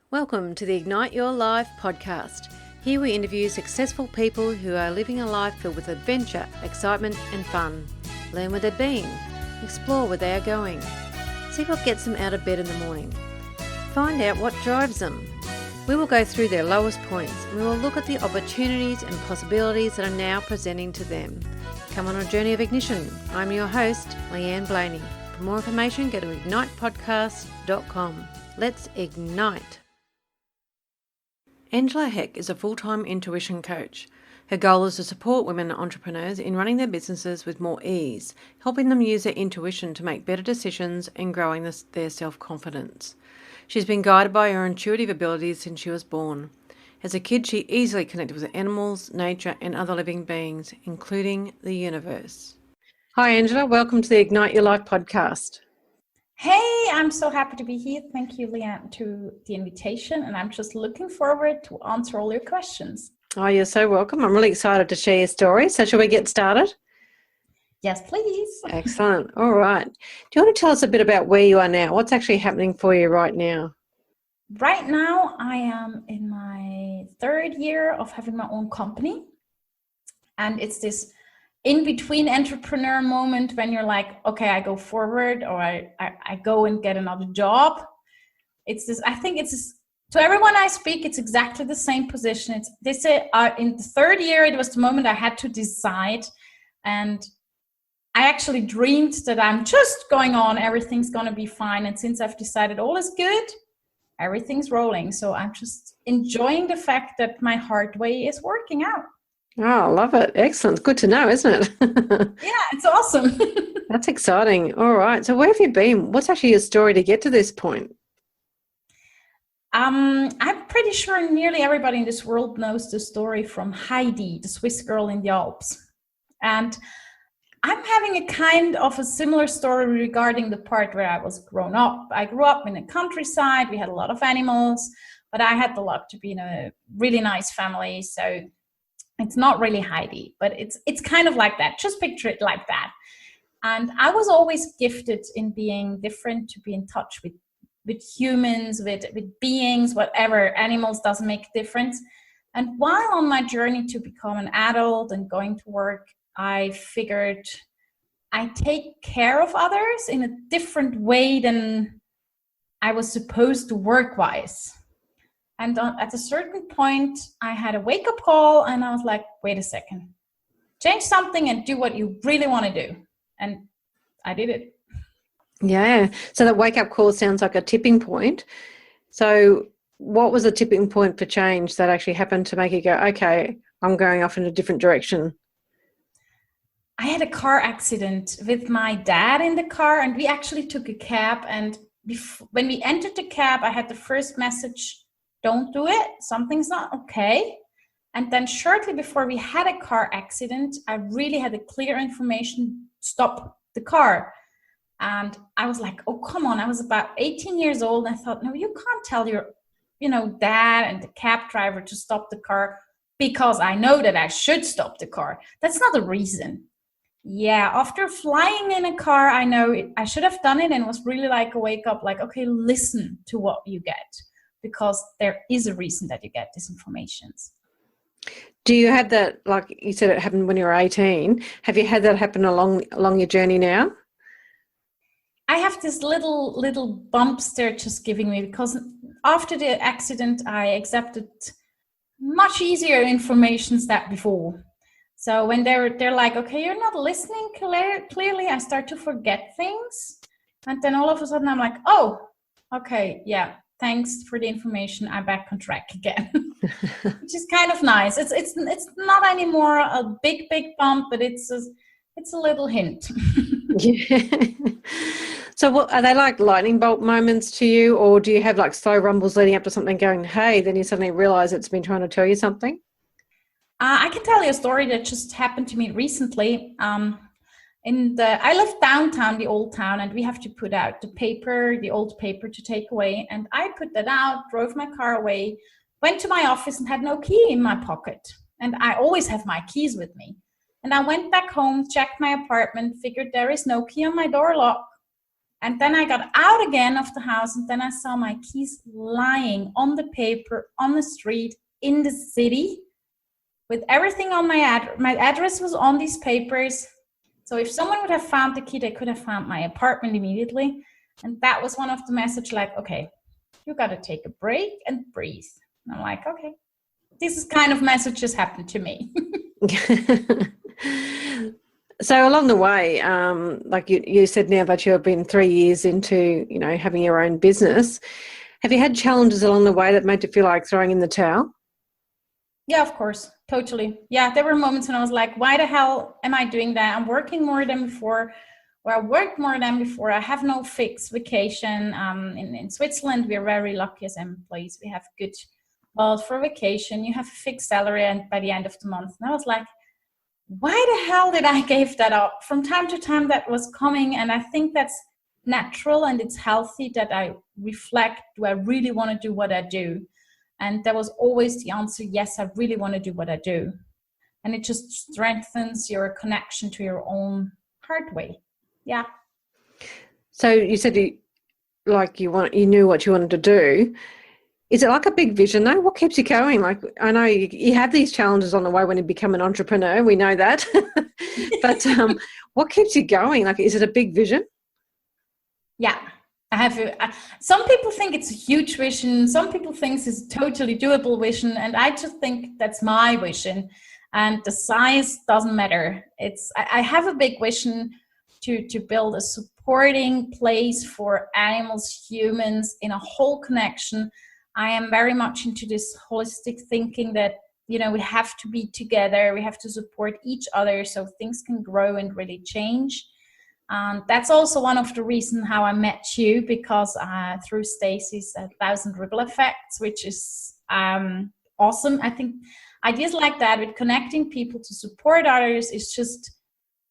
Welcome to the Ignite Your Life podcast. Here we interview successful people who are living a life filled with adventure, excitement and fun. Learn where they've been, explore where they are going, see what gets them out of bed in the morning, find out what drives them. We will go through their lowest points and we will look at the opportunities and possibilities that are now presenting to them. Come on a journey of ignition. I'm your host, Leanne Blaney. For more information, go to ignitepodcast.com. Let's ignite. Angela Heck is a full-time intuition coach. Her goal is to support women entrepreneurs in running their businesses with more ease, helping them use their intuition to make better decisions and growing their self-confidence. She's been guided by her intuitive abilities since she was born. As a kid, she easily connected with animals, nature and other living beings, including the universe. Hi Angela, welcome to the Ignite Your Life podcast. Hey, I'm so happy to be here. Thank you, Leanne, to the invitation. And I'm just looking forward to answer all your questions. Oh, you're so welcome. I'm really excited to share your story. So shall we get started? Yes, please. Excellent. All right. Do you want to tell us a bit about where you are now? What's actually happening for you right now? Right now, I am in my third year of having my own company. And it's this in-between entrepreneur moment when you're like, okay, I go forward or I go and get another job. It's this, I think it's this, to everyone I speak, it's exactly the same position. It's this in the third year, it was the moment I had to decide. And I actually dreamed that I'm just going on, everything's going to be fine. And since I've decided all is good, everything's rolling. So I'm just enjoying the fact that my heart way is working out. Oh, I love it. Excellent. Good to know, isn't it? Yeah, it's awesome. That's exciting. All right. So where have you been? What's actually your story to get to this point? I'm pretty sure nearly everybody in this world knows the story from Heidi, the Swiss girl in the Alps. And I'm having a kind of a similar story regarding the part where I was grown up. I grew up in the countryside. We had a lot of animals, but I had the luck to be in a really nice family. So it's not really Heidi, but it's kind of like that. Just picture it like that. And I was always gifted in being different, to be in touch with humans, with beings, whatever, animals, doesn't make a difference. And while on my journey to become an adult and going to work, I figured I take care of others in a different way than I was supposed to work-wise. And at a certain point, I had a wake-up call and I was like, wait a second, change something and do what you really want to do. And I did it. Yeah. So that wake-up call sounds like a tipping point. So what was the tipping point for change that actually happened to make you go, okay, I'm going off in a different direction? I had a car accident with my dad in the car, and we actually took a cab. And when we entered the cab, I had the first message, don't do it, something's not okay. And then shortly before we had a car accident, I really had a clear information, stop the car. And I was like, oh, come on. I was about 18 years old. And I thought, no, you can't tell your, dad and the cab driver to stop the car because I know that I should stop the car. That's not a reason. Yeah, after flying in a car, I know I should have done it, and it was really like a wake up, like, okay, listen to what you get, because there is a reason that you get these informations. Do you have that, like you said, it happened when you were 18. Have you had that happen along your journey now? I have this little bumps they're just giving me, because after the accident, I accepted much easier information than before. So when they're like, okay, you're not listening clearly, I start to forget things. And then all of a sudden I'm like, oh, okay, yeah, thanks for the information. I'm back on track again, which is kind of nice. It's not anymore a big bump, but it's a little hint. Yeah. So what are they, like lightning bolt moments to you, or do you have like slow rumbles leading up to something going, hey, then you suddenly realize it's been trying to tell you something? I can tell you a story that just happened to me recently. I live downtown, the old town, and we have to put out the old paper to take away. And I put that out, drove my car away, went to my office and had no key in my pocket. And I always have my keys with me. And I went back home, checked my apartment, figured there is no key on my door lock. And then I got out again of the house, and then I saw my keys lying on the paper, on the street, in the city, with everything on my address was on these papers. So if someone would have found the key, they could have found my apartment immediately. And that was one of the messages, like, okay, you got to take a break and breathe. And I'm like, okay, this is kind of messages happened to me. So along the way, like you said now that you've been 3 years into, having your own business, have you had challenges along the way that made you feel like throwing in the towel? Yeah, of course. Totally. Yeah, there were moments when I was like, why the hell am I doing that? I'm working more than before, or I worked more than before. I have no fixed vacation. In Switzerland, we're very lucky as employees. We have good, well, for vacation, you have a fixed salary and by the end of the month. And I was like, why the hell did I give that up? From time to time that was coming, and I think that's natural and it's healthy that I reflect, do I really want to do what I do? And there was always the answer, yes, I really want to do what I do. And it just strengthens your connection to your own heart way. Yeah. So you said you knew what you wanted to do. Is it like a big vision though? What keeps you going? Like, I know you have these challenges on the way when you become an entrepreneur. We know that. But what keeps you going? Like, is it a big vision? Yeah. Some people think it's a huge vision. Some people think it's a totally doable vision. And I just think that's my vision. And the size doesn't matter. I have a big vision to build a supporting place for animals, humans in a whole connection. I am very much into this holistic thinking that, we have to be together. We have to support each other so things can grow and really change. And that's also one of the reasons how I met you, because through Stacey's 1,000 Ripple Effects, which is awesome. I think ideas like that with connecting people to support others is just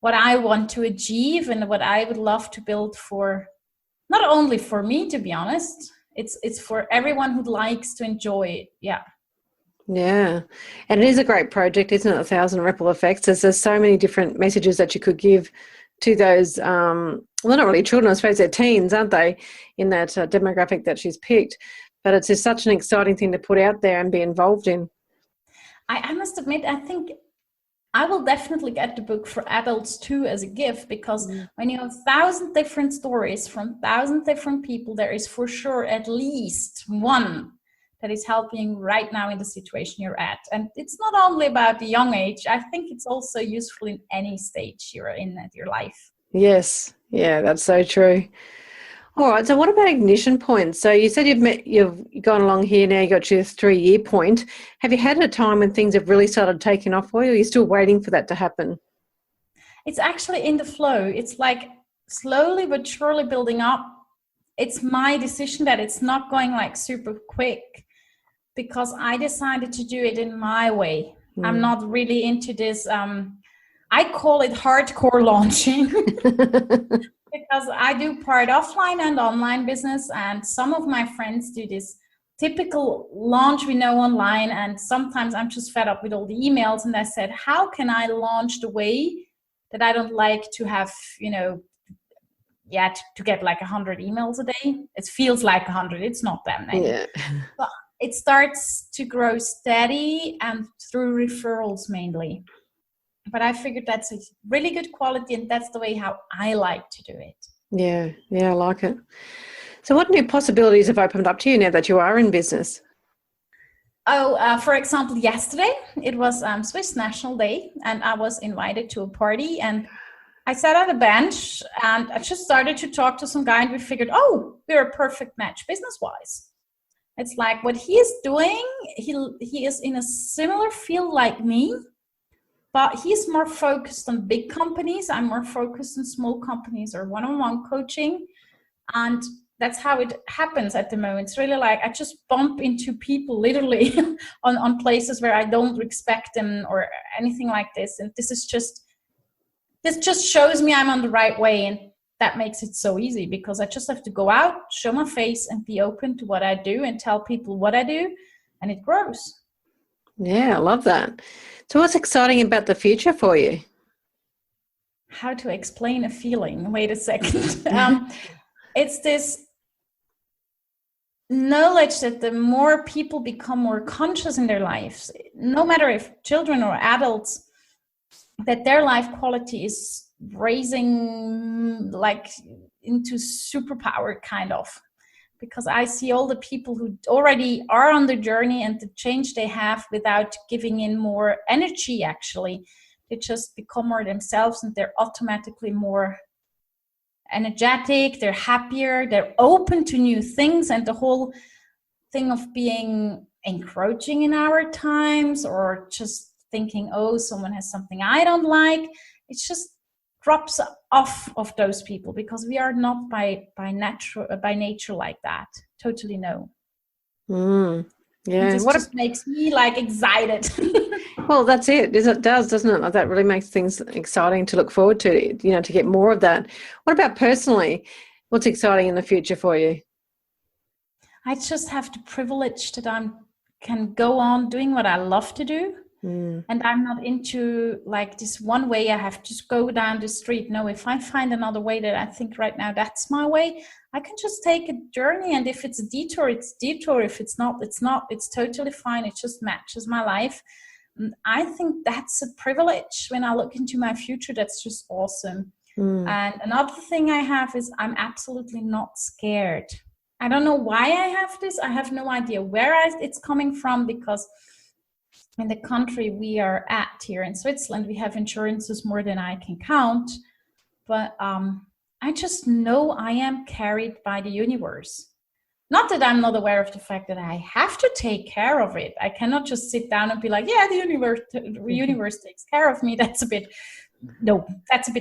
what I want to achieve and what I would love to build for, not only for me, to be honest. It's for everyone who likes to enjoy it. Yeah. Yeah. And it is a great project, isn't it? 1,000 Ripple Effects. There's so many different messages that you could give to those, well, not really children, I suppose they're teens, aren't they, in that demographic that she's picked. But it's just such an exciting thing to put out there and be involved in. I must admit, I think I will definitely get the book for adults too as a gift, because when you have 1,000 different stories from 1,000 different people, there is for sure at least one that is helping right now in the situation you're at. And it's not only about the young age. I think it's also useful in any stage you're in at your life. Yes. Yeah, that's so true. All right. So what about ignition points? So you said you've gone along here now, you got your 3-year point. Have you had a time when things have really started taking off for you? Or are you still waiting for that to happen? It's actually in the flow. It's like slowly but surely building up. It's my decision that it's not going like super quick, because I decided to do it in my way. I'm not really into this. I call it hardcore launching. Because I do part offline and online business, and some of my friends do this typical launch we know online, and sometimes I'm just fed up with all the emails, and I said, how can I launch the way that I don't like to have, to get like 100 emails a day? It feels like 100, it's not that many. Yeah. But it starts to grow steady and through referrals mainly. But I figured that's a really good quality, and that's the way how I like to do it. Yeah, I like it. So what new possibilities have opened up to you now that you are in business? For example, yesterday, it was Swiss National Day, and I was invited to a party, and I sat on a bench, and I just started to talk to some guy, and we figured, we're a perfect match business-wise. It's like what he is doing, he is in a similar field like me, but he's more focused on big companies. I'm more focused on small companies or one-on-one coaching. And that's how it happens at the moment. It's really like I just bump into people literally on places where I don't expect them or anything like this. And this just shows me I'm on the right way. And that makes it so easy, because I just have to go out, show my face, and be open to what I do and tell people what I do. And it grows. Yeah, I love that. So what's exciting about the future for you? How to explain a feeling? Wait a second. it's this knowledge that the more people become more conscious in their lives, no matter if children or adults, that their life quality is raising like into superpower kind of. Because I see all the people who already are on the journey and the change they have without giving in more energy, actually. They just become more themselves and they're automatically more energetic, they're happier, they're open to new things. And the whole thing of being encroaching in our times or just thinking, oh, someone has something I don't like, it's just drops off of those people, because we are not by nature like that. Totally no. Yeah, this just makes me like excited. Well, that's it. It does, doesn't it? Like, that really makes things exciting to look forward to. To get more of that. What about personally? What's exciting in the future for you? I just have the privilege that I can go on doing what I love to do. And I'm not into like this one way I have to just go down the street. No, if I find another way that I think right now that's my way, I can just take a journey. And if it's a detour, it's detour. If it's not, it's not. It's totally fine. It just matches my life. And I think that's a privilege. When I look into my future, that's just awesome. And another thing I have is I'm absolutely not scared. I don't know why I have this. I have no idea where it's coming from, because in the country we are at here in Switzerland, we have insurances more than I can count. But I just know I am carried by the universe. Not that I'm not aware of the fact that I have to take care of it. I cannot just sit down and be like, yeah, the universe takes care of me. That's a bit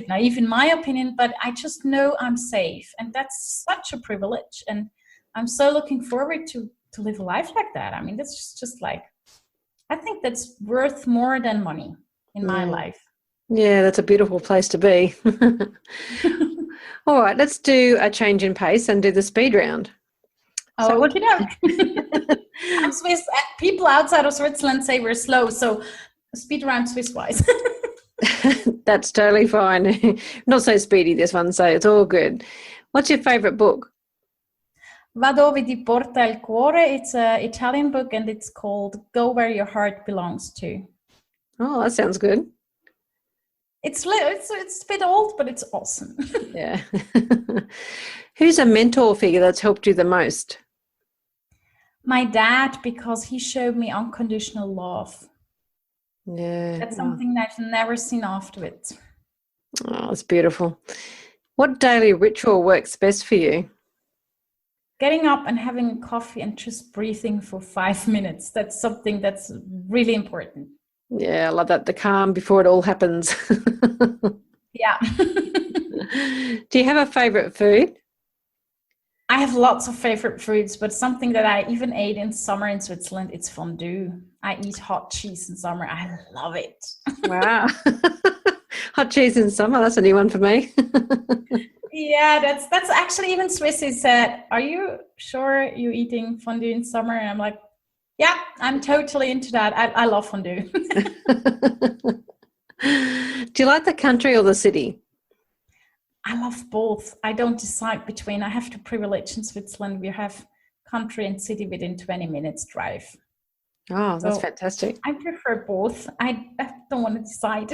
naive in my opinion, but I just know I'm safe. And that's such a privilege. And I'm so looking forward to live a life like that. I mean, that's just like, I think that's worth more than money in my life. Yeah, that's a beautiful place to be. All right, let's do a change in pace and do the speed round. So I'm Swiss. People outside of Switzerland say we're slow, so speed round Swiss-wise. That's totally fine. Not so speedy, this one, so it's all good. What's your favourite book? Vado vi ti porta il cuore. It's an Italian book and it's called Go Where Your Heart Belongs To. Oh, that sounds good. It's a bit old, but it's awesome. Yeah. Who's a mentor figure that's helped you the most? My dad, because he showed me unconditional love. Yeah. That's something that I've never seen afterwards. Oh, it's beautiful. What daily ritual works best for you? Getting up and having a coffee and just breathing for 5 minutes. That's something that's really important. Yeah, I love that. The calm before it all happens. Yeah. Do you have a favourite food? I have lots of favorite foods, but something that I even ate in summer in Switzerland, it's fondue. I eat hot cheese in summer. I love it. Wow. Hot cheese in summer, that's a new one for me. Yeah, that's actually even Swissy said, are you sure you're eating fondue in summer? And I'm like, yeah, I'm totally into that. I love fondue. Do you like the country or the city? I love both. I don't decide between. I have the privilege in Switzerland. We have country and city within 20 minutes drive. Oh, that's fantastic. I prefer both. I don't want to decide.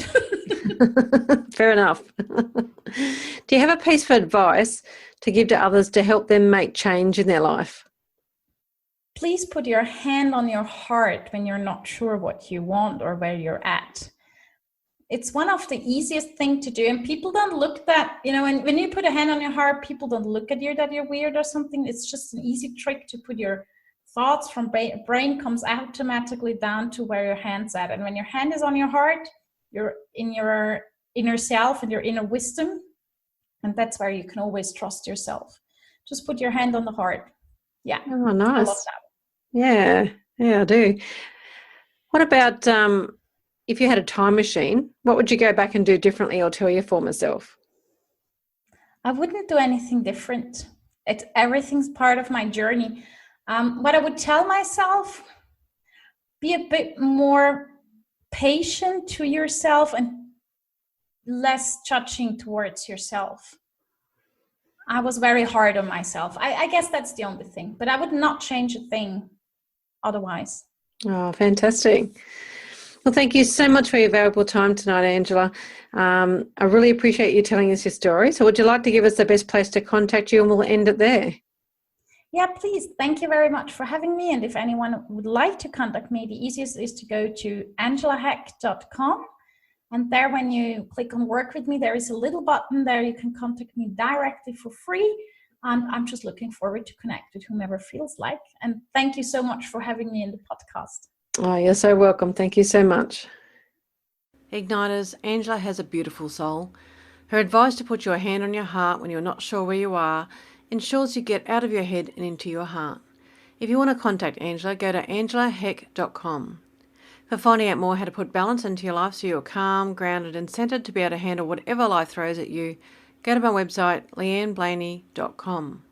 Fair enough. Do you have a piece of advice to give to others to help them make change in their life? Please put your hand on your heart when you're not sure what you want or where you're at. It's one of the easiest things to do, and people don't look that, when you put a hand on your heart, people don't look at you that you're weird or something. It's just an easy trick to put your thoughts from brain comes automatically down to where your hand's at. And when your hand is on your heart, you're in your inner self and your inner wisdom. And that's where you can always trust yourself. Just put your hand on the heart. Yeah. Oh, nice. I love that. Yeah, I do. What about if you had a time machine, what would you go back and do differently or tell your former self? I wouldn't do anything different. Everything's part of my journey. What I would tell myself, be a bit more patient to yourself and less judging towards yourself. I was very hard on myself. I guess that's the only thing, but I would not change a thing otherwise. Oh, fantastic. Well, thank you so much for your valuable time tonight, Angela. I really appreciate you telling us your story. So would you like to give us the best place to contact you, and we'll end it there? Yeah, please. Thank you very much for having me. And if anyone would like to contact me, the easiest is to go to angelaheck.com. And there, when you click on work with me, there is a little button there. You can contact me directly for free. And I'm just looking forward to connect with whomever feels like. And thank you so much for having me in the podcast. Oh, you're so welcome. Thank you so much. Igniters, Angela has a beautiful soul. Her advice to put your hand on your heart when you're not sure where you are ensures you get out of your head and into your heart. If you want to contact Angela, go to angelaheck.com. For finding out more how to put balance into your life so you're calm, grounded and centered to be able to handle whatever life throws at you, go to my website, leanneblaney.com.